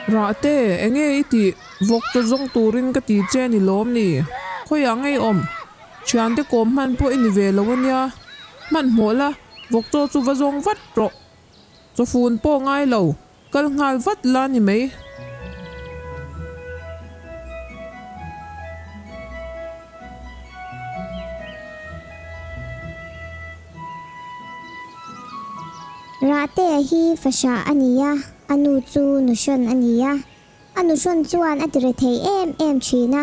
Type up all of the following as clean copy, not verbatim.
Rahtea enge iti vok cho zong turin ka ti che ni lom ni khoya ngai om chian te kom man po ini ve lawanya man mola vok cho chu va zong vat ro cho phun po ngai lo kal ngal vat la ni mai Rahtea hi fasha ania anu chu nushon ania anu shon chuan atire thei em china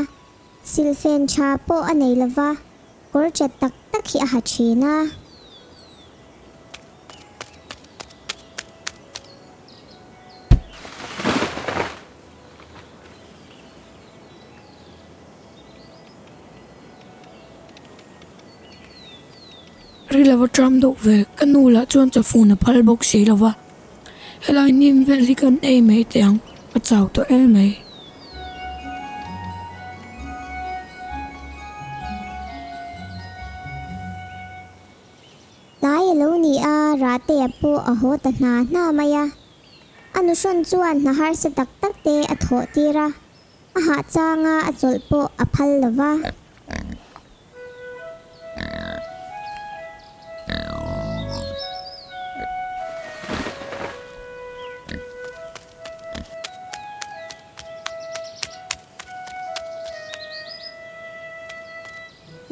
silfen cha po anei lava kor chat tak tak hi a ha china Rilava tram dok ve kanula chuan cha phuna phal bok si lova helai nim ve likan ei mei tiang a chau to el mei lai lo ni a Rahtea po a ho ta na maya anu shon chuan na har se tak tak te a tho tira a ha changa a chol po a phal lova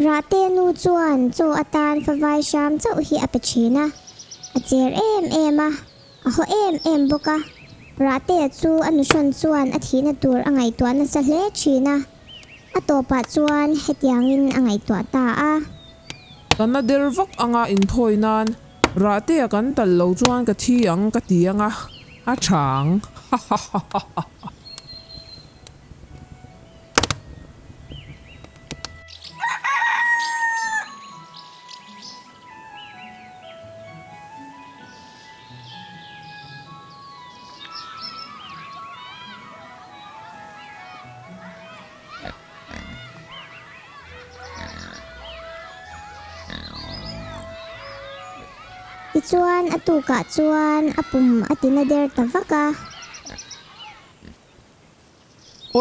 Rahtea nu chuan cho atan favai sham chau hi apechina a cher em a ho em boka Rahtea chu anu shon chuan a thina tur angai tuan na sa hle china a topa chuan hetiangin angai tua ta a kana der vok anga in thoi nan Rahtea kan tal lo chuan ka thi ang ka ti anga a chang chuan atu ka chuan apum atina der tavaka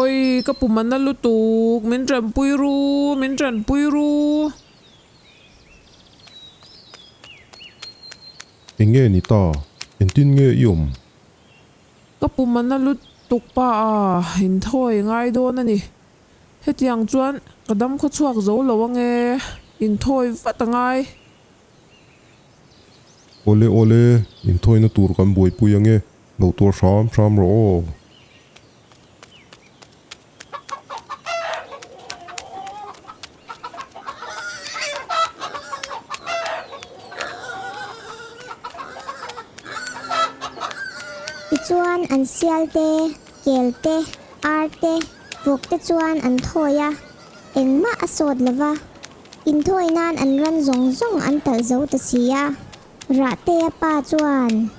oi ka puman na lutuk min tran puiru Enge ni ta entin nge yom ka puman na lutuk pa a in thoi ngai do na ni hetiang chuan kadam kho chuak zo lo nge in thoi vatangai ole in thoi na tur kan boi puyange no tur sham ro chuan an sial te kel te ar te vok te chuan an thoya engma asod lava in thoi nan an ran zong an tal zo ta sia Rahtea pa chuan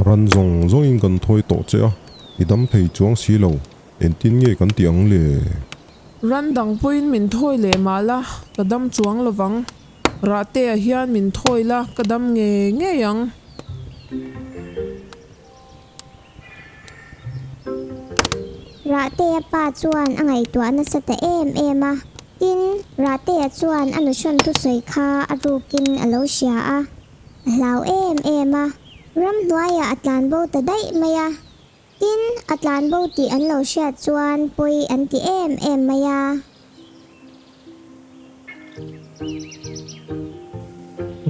ran zong in kan thoi to che a idam thei chuang si lo entin nge kan tiang le ran dang puin min thoi le mala kadam chuang lawang Rahtea hian min thoi la kadam nge yang Rahtea pa chuan angai tua na sa ta em a tin Rahtea chuan anu shon tu soi kha arukin alo sia a hlau em a ram hnuaya atlan bo ta dai maya tin atlan bo ti an lo sia chuan poi an ti em maya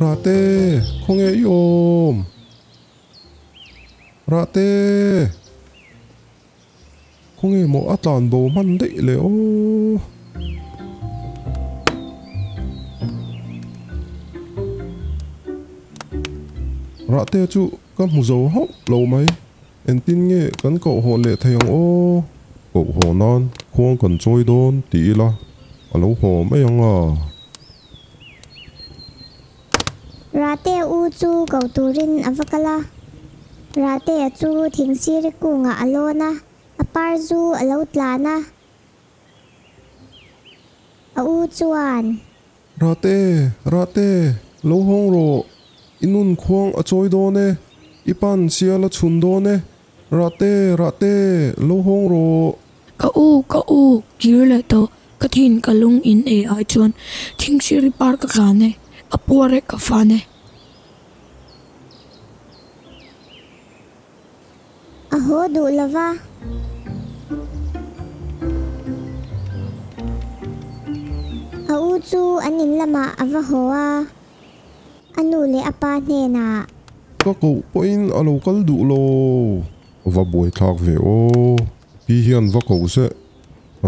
Rahtea khonge yom Rahtea khonge mo atlan bo man dei le o Rahtea chu kan mu zo hop lo mai entin nge kan ko ho le thayang o ko ho nan khong kan choi don ti la alo ho mai anga Rahtea u chu ko turin avakala Rahtea chu thingsir ku nga alona apar zu alo tlana a u chuan rate lo hong ro inun khuang a choi do ne ipan siala chun do ne rate lo hong ro Ka u kirle to ka thin ka lung in e ai chuan thing siri par ka khane ka pore ka fane Aho du lava. Au chu anin lama ava hoa. Anu le apa hne na. ka ko poin alo kal du lo va boi thak ve o pi hian va ko se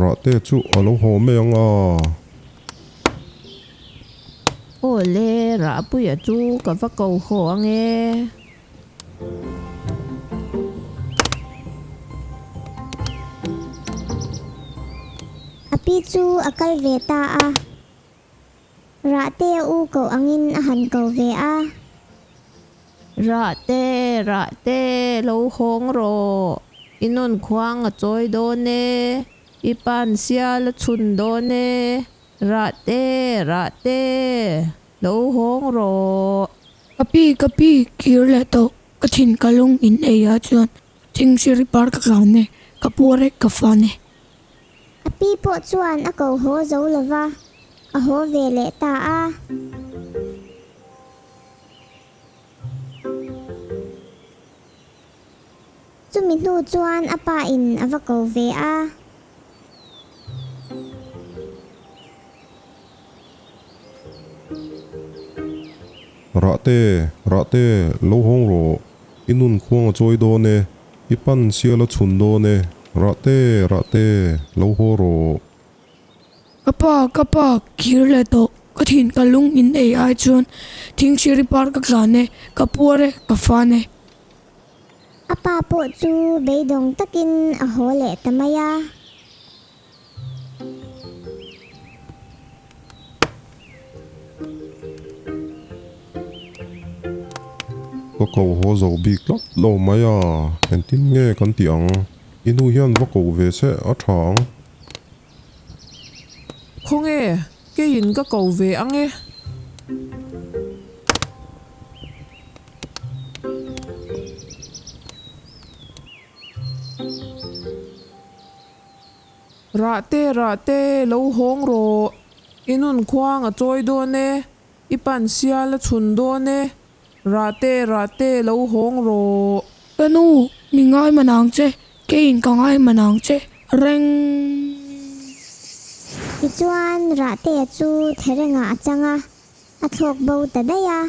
rate chu alo ho me anga Ole ra pu ya chu ka va cầu ho ange. Api chu akal ve ta a. Rate u ko angin ahan ko ve a. Rate lo hong ro inun khuang a choi do ne ipan sial chun do ne rate lo hong ro kapi kirle to ka thin ka lung in e ai chuan thing siri par ka khane ka pore ka fane Api po chuan a ko ho zo lova. Aho ve le ta a. Chumi hnu chuan apa in ava ko ve a. rate lo hong ro inun khuang a choi do ne ipan siala chun do ne rate lo ho ro kapa kirle to ka thin ka lung in e ai chuan thing siri par ka khane ka pore ka fane Apa po chu beidong takin aho le tamaya. ka ko ho zo bik lo maya en tin nge kan tiang inu hian va ko ve se a thang Không e cái in ka cầu về ange. Rate lo hong ro inun khuang a choi do ne ipan sial chun do ne rate lo hong ro kanu mi ngai manang che ke in ka ngai manang che reng Hi chuan rate chu therenga achanga. A thok bo ta daya.